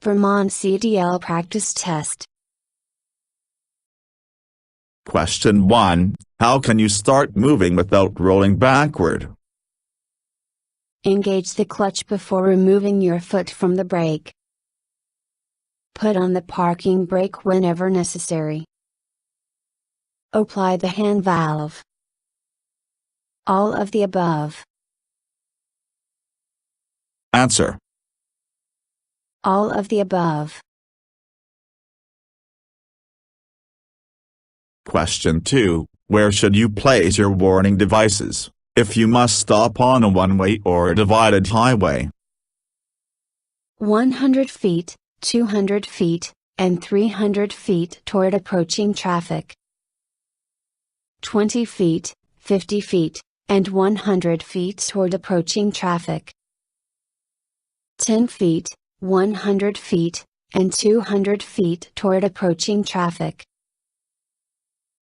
Vermont CDL practice test. Question 1. How can you start moving without rolling backward? Engage the clutch before removing your foot from the brake. Put on the parking brake whenever necessary. Apply the hand valve. All of the above. Answer. All of the above. Question 2. Where should you place your warning devices, if you must stop on a one-way or a divided highway? 100 feet, 200 feet, and 300 feet toward approaching traffic. 20 feet, 50 feet, and 100 feet toward approaching traffic. 10 feet, 100 feet, and 200 feet toward approaching traffic.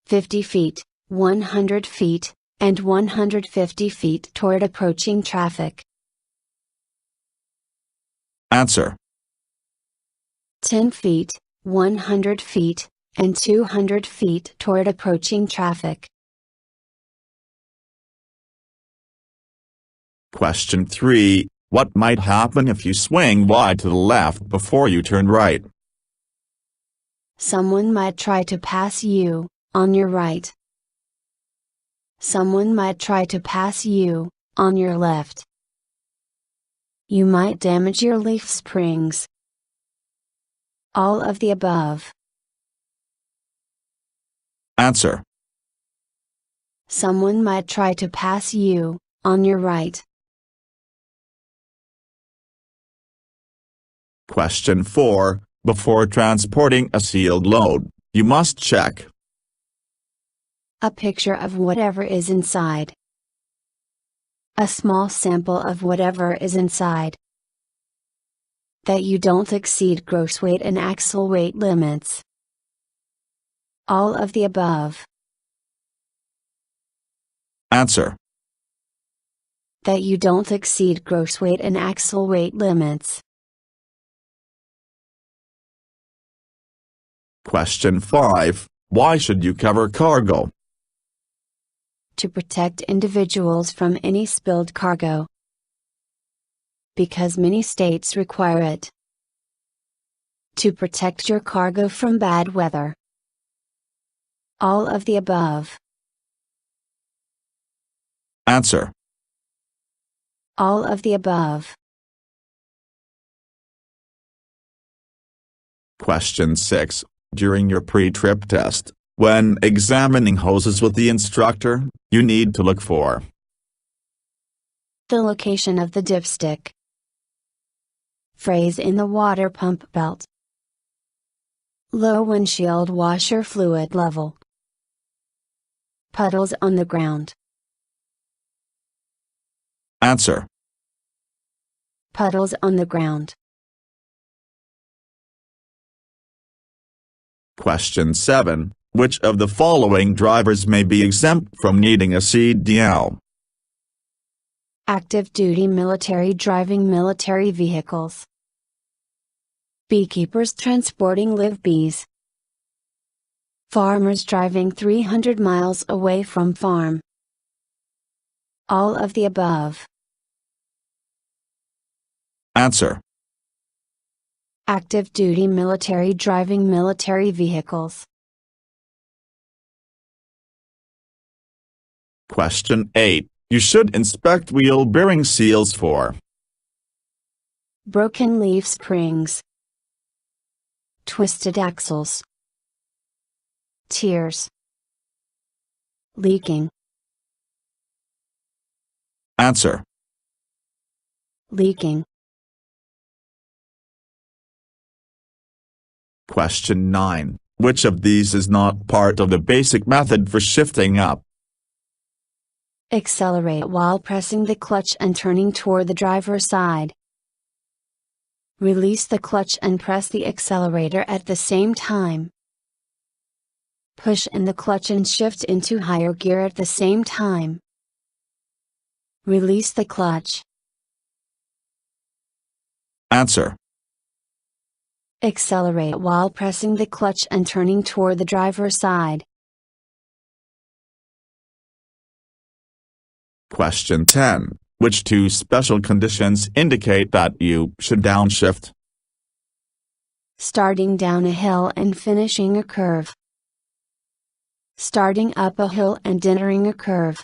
50 feet, 100 feet, and 150 feet toward approaching traffic. Answer. 10 feet, 100 feet, and 200 feet toward approaching traffic. Question 3. What might happen if you swing wide to the left before you turn right? Someone might try to pass you, on your right. Someone might try to pass you, on your left. You might damage your leaf springs. All of the above. Answer. Someone might try to pass you, on your right. Question 4. Before transporting a sealed load, you must check a picture of whatever is inside. A small sample of whatever is inside. That you don't exceed gross weight and axle weight limits. All of the above. Answer. That you don't exceed gross weight and axle weight limits. Question 5. Why should you cover cargo? To protect individuals from any spilled cargo. Because many states require it. To protect your cargo from bad weather. All of the above. Answer. All of the above. Question 6. During your pre-trip test, when examining hoses with the instructor, you need to look for the location of the dipstick. Phrase in the water pump belt. Low windshield washer fluid level. Puddles on the ground. Answer. Puddles on the ground. Question 7. Which of the following drivers may be exempt from needing a CDL? Active duty military driving military vehicles. Beekeepers transporting live bees. Farmers driving 300 miles away from farm. All of the above. Answer. Active duty military driving military vehicles. Question 8. You should inspect wheel bearing seals for broken leaf springs. Twisted axles. Tears. Leaking. Answer. Leaking. Question 9. Which of these is not part of the basic method for shifting up? Accelerate while pressing the clutch and turning toward the driver's side. Release the clutch and press the accelerator at the same time. Push in the clutch and shift into higher gear at the same time. Release the clutch. Answer. Accelerate while pressing the clutch and turning toward the driver's side. Question 10. Which two special conditions indicate that you should downshift? Starting down a hill and finishing a curve. Starting up a hill and entering a curve.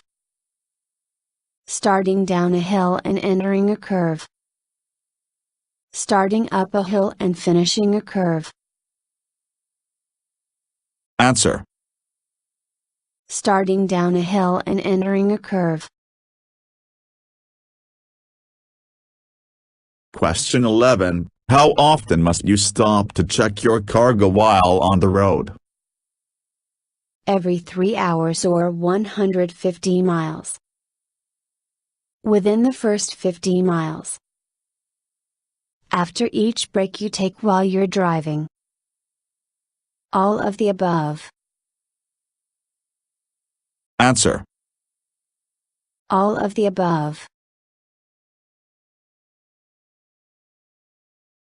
Starting down a hill and entering a curve. Starting up a hill and finishing a curve. Answer. Starting down a hill and entering a curve. Question 11. How often must you stop to check your cargo while on the road? Every 3 hours or 150 miles. Within the first 50 miles. After each break you take while you're driving. All of the above. Answer. All of the above.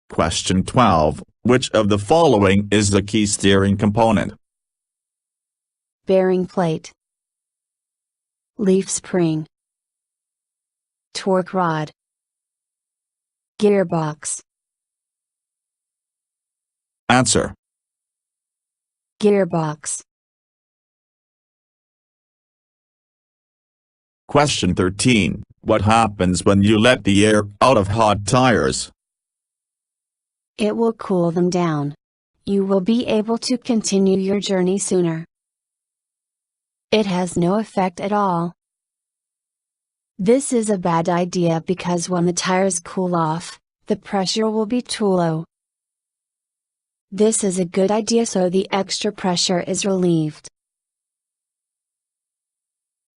Question 12. Which of the following is the key steering component? Bearing plate. Leaf spring. Torque rod. Gearbox. Answer. Gearbox. Question 13. What happens when you let the air out of hot tires? It will cool them down. You will be able to continue your journey sooner. It has no effect at all. This is a bad idea because when the tires cool off, the pressure will be too low. This is a good idea so the extra pressure is relieved.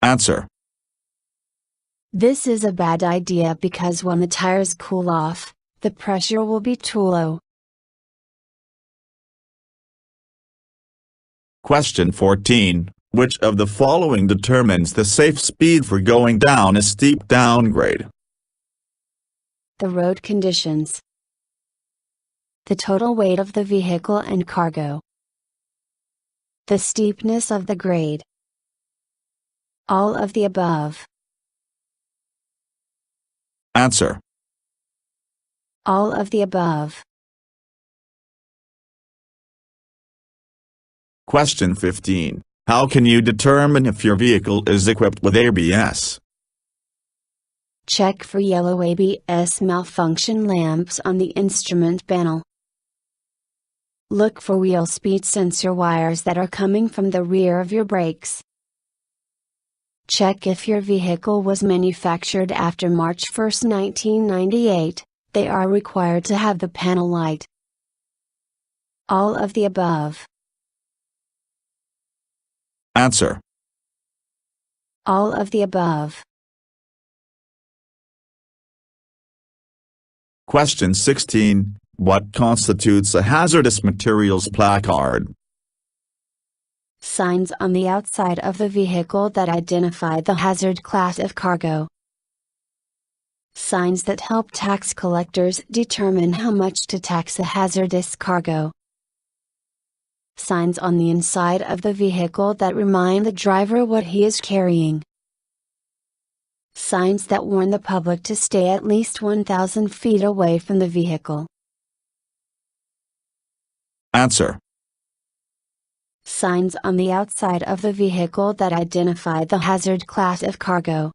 Answer. This is a bad idea because when the tires cool off, the pressure will be too low. Question 14. Which of the following determines the safe speed for going down a steep downgrade? The road conditions. The total weight of the vehicle and cargo. The steepness of the grade. All of the above. Answer. All of the above. Question 15. How can you determine if your vehicle is equipped with ABS? Check for yellow ABS malfunction lamps on the instrument panel. Look for wheel speed sensor wires that are coming from the rear of your brakes. Check if your vehicle was manufactured after March 1, 1998, they are required to have the panel light. All of the above. Answer. All of the above. Question 16. What constitutes a hazardous materials placard? Signs on the outside of the vehicle that identify the hazard class of cargo. Signs that help tax collectors determine how much to tax a hazardous cargo. Signs on the inside of the vehicle that remind the driver what he is carrying. Signs that warn the public to stay at least 1,000 feet away from the vehicle. Answer. Signs on the outside of the vehicle that identify the hazard class of cargo.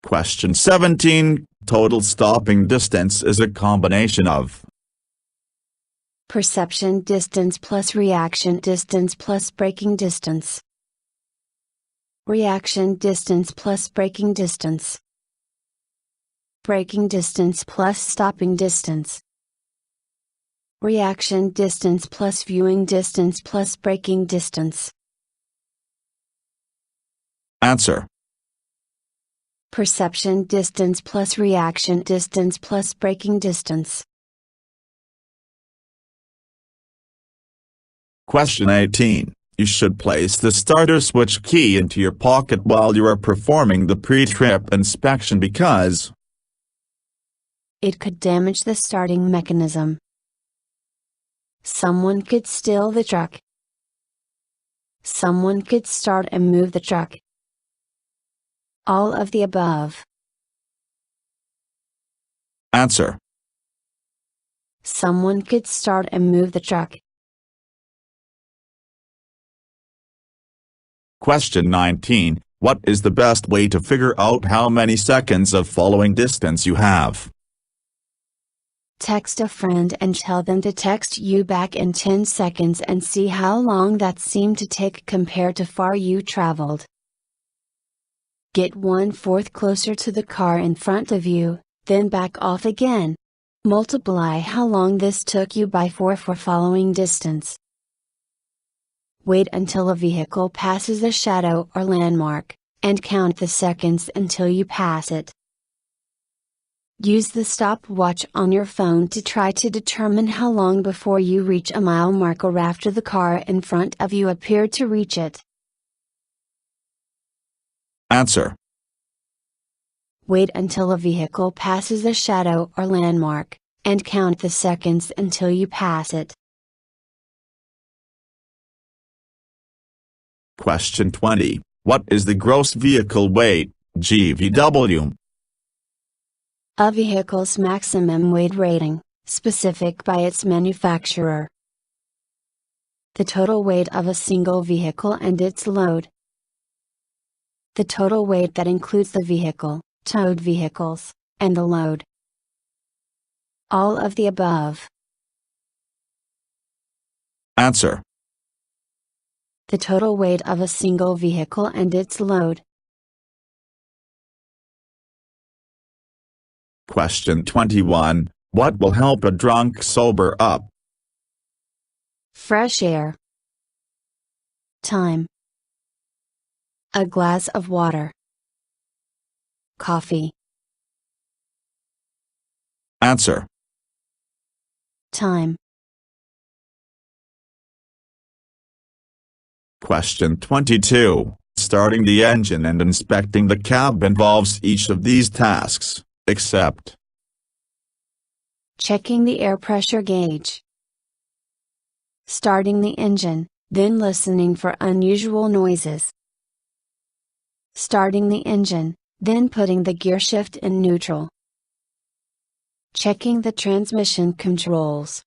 Question 17. Total stopping distance is a combination of perception distance plus reaction distance plus braking distance. Reaction distance plus braking distance. Braking distance plus stopping distance. Reaction distance plus viewing distance plus braking distance. Answer. Perception distance plus reaction distance plus braking distance. Question 18. You should place the starter switch key into your pocket while you are performing the pre-trip inspection because It could damage the starting mechanism. Someone could steal the truck. Someone could start and move the truck. All of the above. Answer. Someone could start and move the truck. Question 19. What is the best way to figure out how many seconds of following distance you have? Text a friend and tell them to text you back in 10 seconds and see how long that seemed to take compared to far you traveled. Get 1/4 closer to the car in front of you, then back off again. Multiply how long this took you by 4 for following distance. Wait until a vehicle passes a shadow or landmark, and count the seconds until you pass it. Use the stopwatch on your phone to try to determine how long before you reach a mile mark or after the car in front of you appeared to reach it. Answer. Wait until a vehicle passes a shadow or landmark, and count the seconds until you pass it. Question 20. What is the gross vehicle weight, GVW? A vehicle's maximum weight rating, specific by its manufacturer. The total weight of a single vehicle and its load. The total weight that includes the vehicle, towed vehicles, and the load. All of the above. Answer. The total weight of a single vehicle and its load. Question 21. What will help a drunk sober up? Fresh air. Time. A glass of water. Coffee. Answer. Time. Question 22. Starting the engine and inspecting the cab involves each of these tasks, except checking the air pressure gauge. Starting the engine, then listening for unusual noises. Starting the engine, then putting the gear shift in neutral. Checking the transmission controls.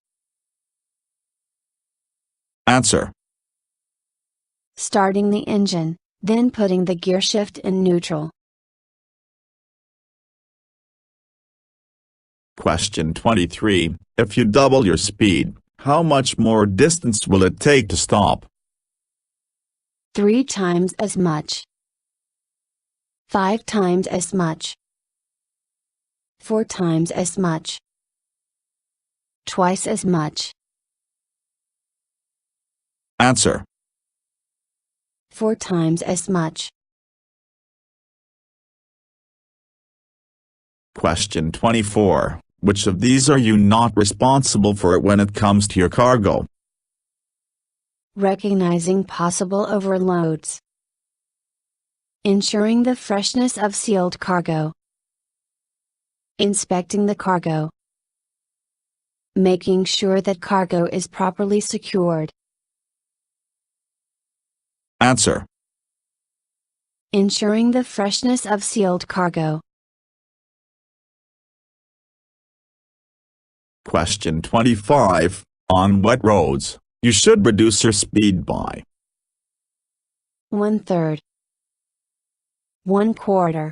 Answer. Starting the engine, then putting the gear shift in neutral. Question 23. If you double your speed, how much more distance will it take to stop? 3 times as much. 5 times as much. 4 times as much. Twice as much. Answer. 4 times as much. Question 24. Which of these are you not responsible for when it comes to your cargo? Recognizing possible overloads. Ensuring the freshness of sealed cargo. Inspecting the cargo. Making sure that cargo is properly secured. Answer. Ensuring the freshness of sealed cargo. Question 25. On wet roads, you should reduce your speed by 1/3. 1/4.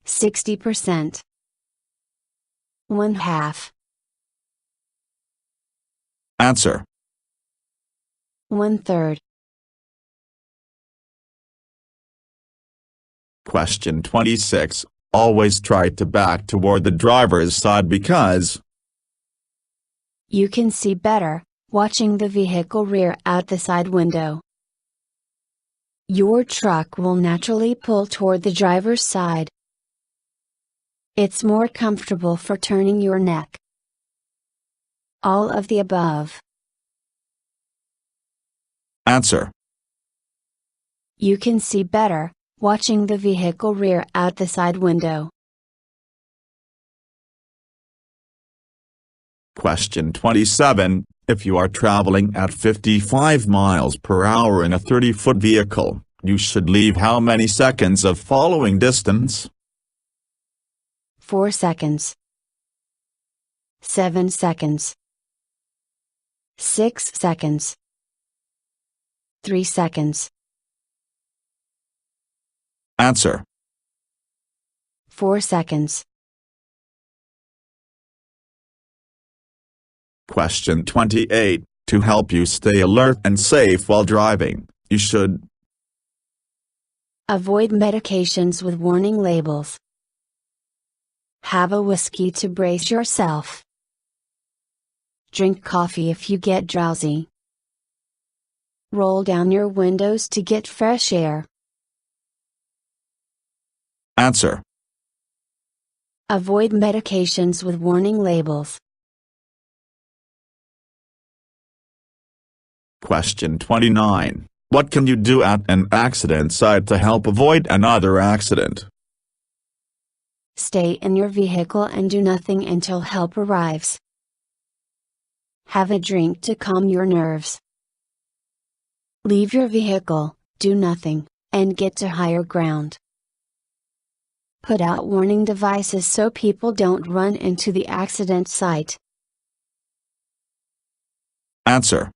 60%. 1/2. Answer. 1/3. Question 26. Always try to back toward the driver's side because you can see better, watching the vehicle rear out the side window. Your truck will naturally pull toward the driver's side. It's more comfortable for turning your neck. All of the above. Answer. You can see better, watching the vehicle rear out the side window. Question 27. If you are traveling at 55 miles per hour in a 30-foot vehicle, you should leave how many seconds of following distance? 4 seconds. 7 seconds. 6 seconds. 3 seconds. Answer. 4 seconds. Question 28. To help you stay alert and safe while driving, you should avoid medications with warning labels. Have a whiskey to brace yourself. Drink coffee if you get drowsy. Roll down your windows to get fresh air. Answer. Avoid medications with warning labels. Question 29. What can you do at an accident site to help avoid another accident? Stay in your vehicle and do nothing until help arrives. Have a drink to calm your nerves. Leave your vehicle, do nothing, and get to higher ground. Put out warning devices so people don't run into the accident site. Answer.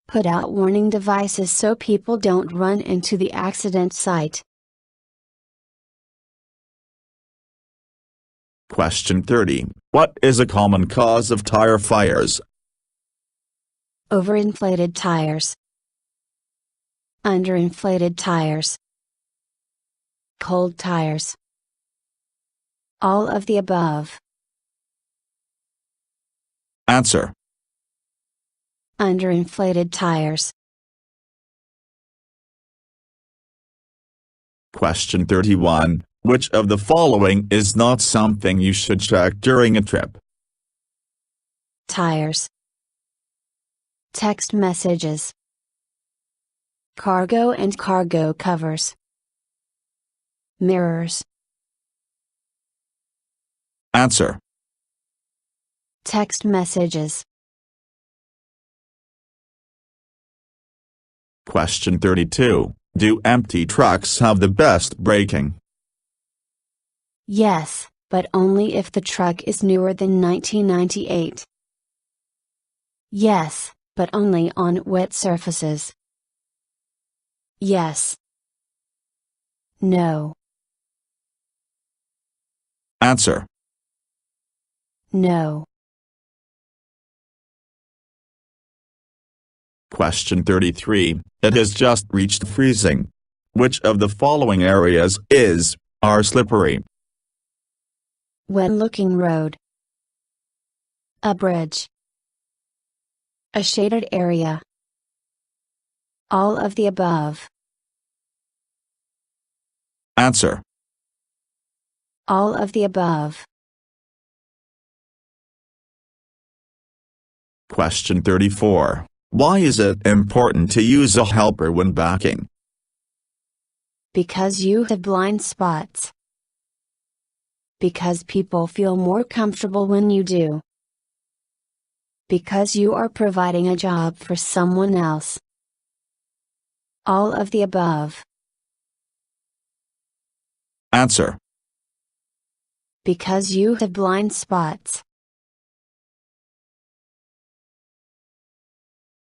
Put out warning devices so people don't run into the accident site. Question 30. What is a common cause of tire fires? Overinflated tires. Underinflated tires. Cold tires. All of the above. Answer. Underinflated tires. Question 31. Which of the following is not something you should check during a trip? Tires. Text messages. Cargo and cargo covers. Mirrors. Answer. Text messages. Question 32. Do empty trucks have the best braking? Yes, but only if the truck is newer than 1998. Yes, but only on wet surfaces. Yes. No. Answer. No. Question 33. It has just reached freezing. Which of the following areas are slippery? When looking road. A bridge. A shaded area. All of the above. Answer. All of the above. Question 34. Why is it important to use a helper when backing? Because you have blind spots. Because people feel more comfortable when you do. Because you are providing a job for someone else. All of the above. Answer. Because you have blind spots.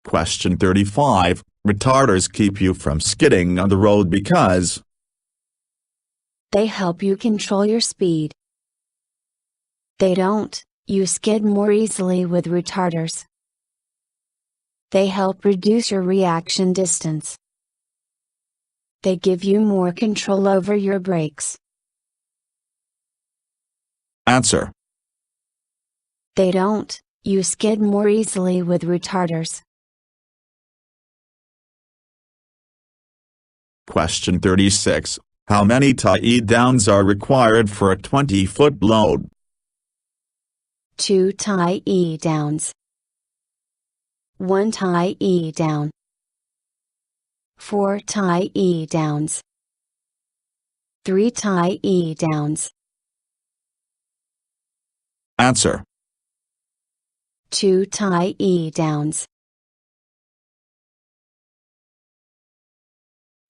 Question 35. Retarders keep you from skidding on the road because they help you control your speed. They don't, you skid more easily with retarders. They help reduce your reaction distance. They give you more control over your brakes. Answer. They don't, you skid more easily with retarders. Question 36. How many tie downs are required for a 20-foot load? 2 tie downs. 1 tie down. 4 tie downs. 3 tie downs. Answer. 2 tie downs.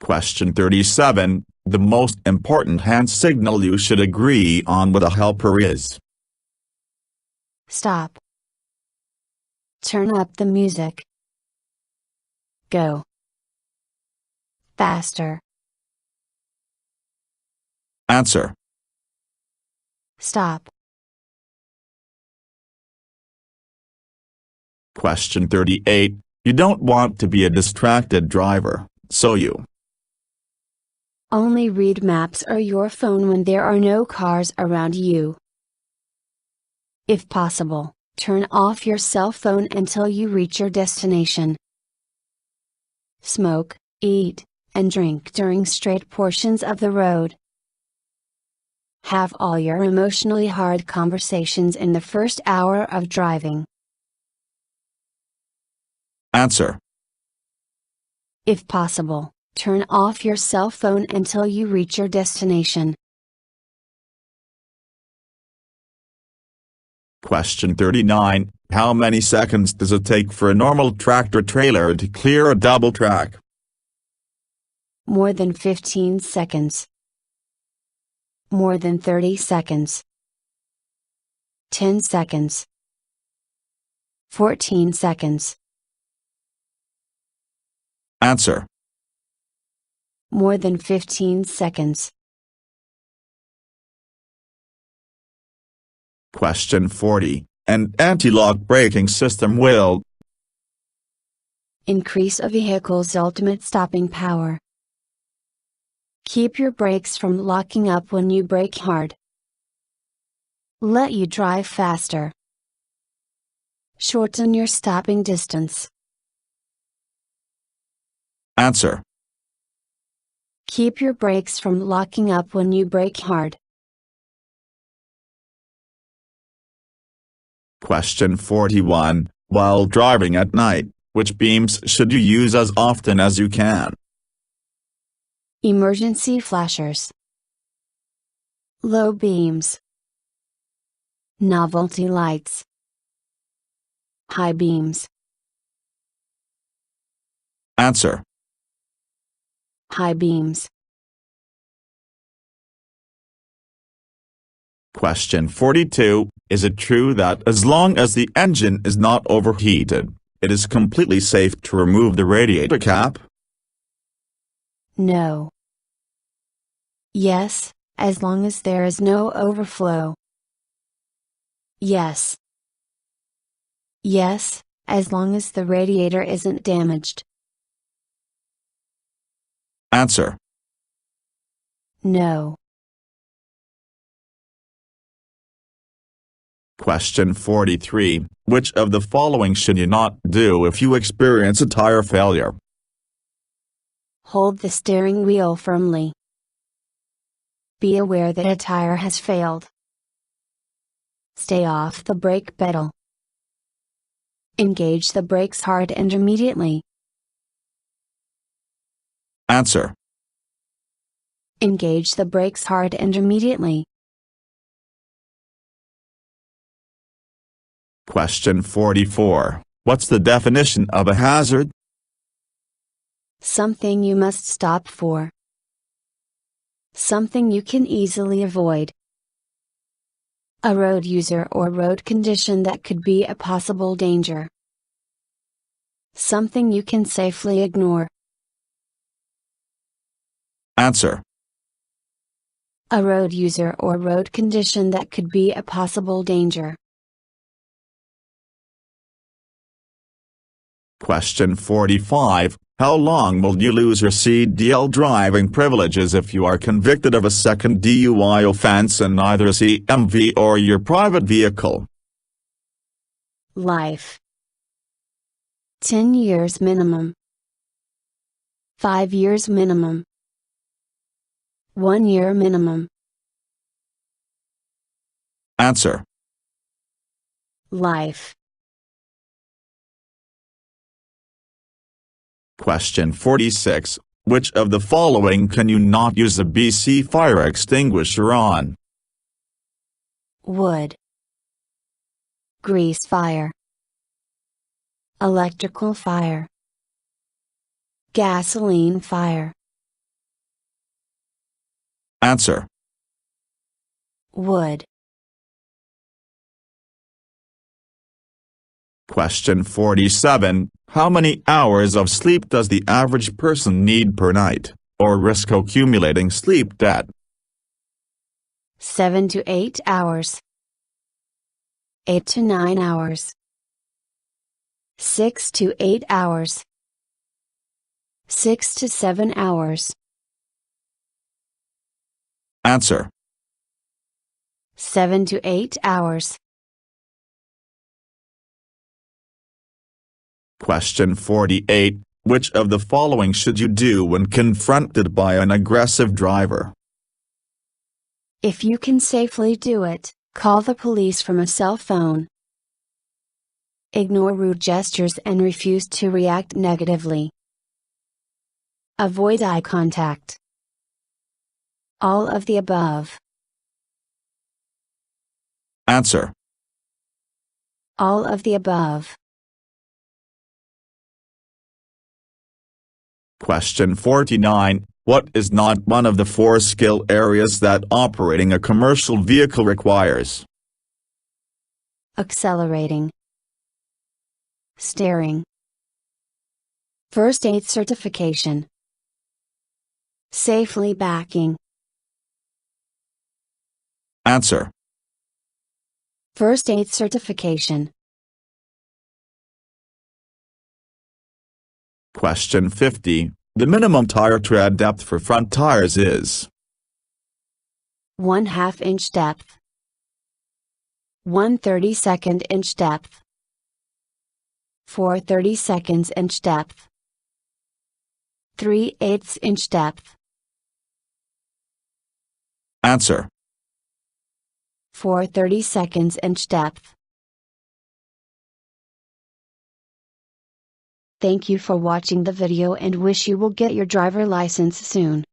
Question 37. The most important hand signal you should agree on with a helper is: Stop. Turn up the music. Go. Faster. Answer. Stop. Question 38. You don't want to be a distracted driver, so you only read maps or your phone when there are no cars around you. If possible, turn off your cell phone until you reach your destination. Smoke, eat, and drink during straight portions of the road. Have all your emotionally hard conversations in the first hour of driving. Answer. If possible, turn off your cell phone until you reach your destination. Question 39. How many seconds does it take for a normal tractor-trailer to clear a double track? More than 15 seconds. More than 30 seconds. 10 seconds. 14 seconds. Answer. More than 15 seconds. Question 40. An anti-lock braking system will increase a vehicle's ultimate stopping power. Keep your brakes from locking up when you brake hard. Let you drive faster. Shorten your stopping distance. Answer. Keep your brakes from locking up when you brake hard. Question 41. While driving at night, which beams should you use as often as you can? Emergency flashers. Low beams. Novelty lights. High beams. Answer. High beams. Question 42. Is it true that as long as the engine is not overheated, it is completely safe to remove the radiator cap? No. Yes, as long as there is no overflow. Yes. Yes, as long as the radiator isn't damaged. Answer. No. Question 43. Which of the following should you not do if you experience a tire failure? Hold the steering wheel firmly. Be aware that a tire has failed. Stay off the brake pedal. Engage the brakes hard and immediately. Answer. Engage the brakes hard and immediately. Question 44. What's the definition of a hazard? Something you must stop for. Something you can easily avoid. A road user or road condition that could be a possible danger. Something you can safely ignore. Answer. A road user or road condition that could be a possible danger. Question 45. How long will you lose your CDL driving privileges if you are convicted of a second DUI offense in either a CMV or your private vehicle? Life. 10 years minimum. 5 years minimum. 1 year minimum. Answer. Life. Question 46. Which of the following can you not use a BC fire extinguisher on? Wood. Grease fire. Electrical fire. Gasoline fire. Answer. Wood. Question 47. How many hours of sleep does the average person need per night, or risk accumulating sleep debt? 7 to 8 hours. 8 to 9 hours. 6 to 8 hours. 6 to 7 hours. Answer. 7 to 8 hours. Question 48. Which of the following should you do when confronted by an aggressive driver? If you can safely do it, call the police from a cell phone. Ignore rude gestures and refuse to react negatively. Avoid eye contact. All of the above. Answer. All of the above. Question 49. What is not one of the 4 skill areas that operating a commercial vehicle requires? Accelerating. Steering. First aid certification. Safely backing. Answer. First aid certification. Question 50. The minimum tire tread depth for front tires is 1/2 inch depth. 1/32 inch depth. 4/32 inch depth. 3/8 inch depth. Answer. 4/32 inch depth. Thank you for watching the video and wish you will get your driver license soon.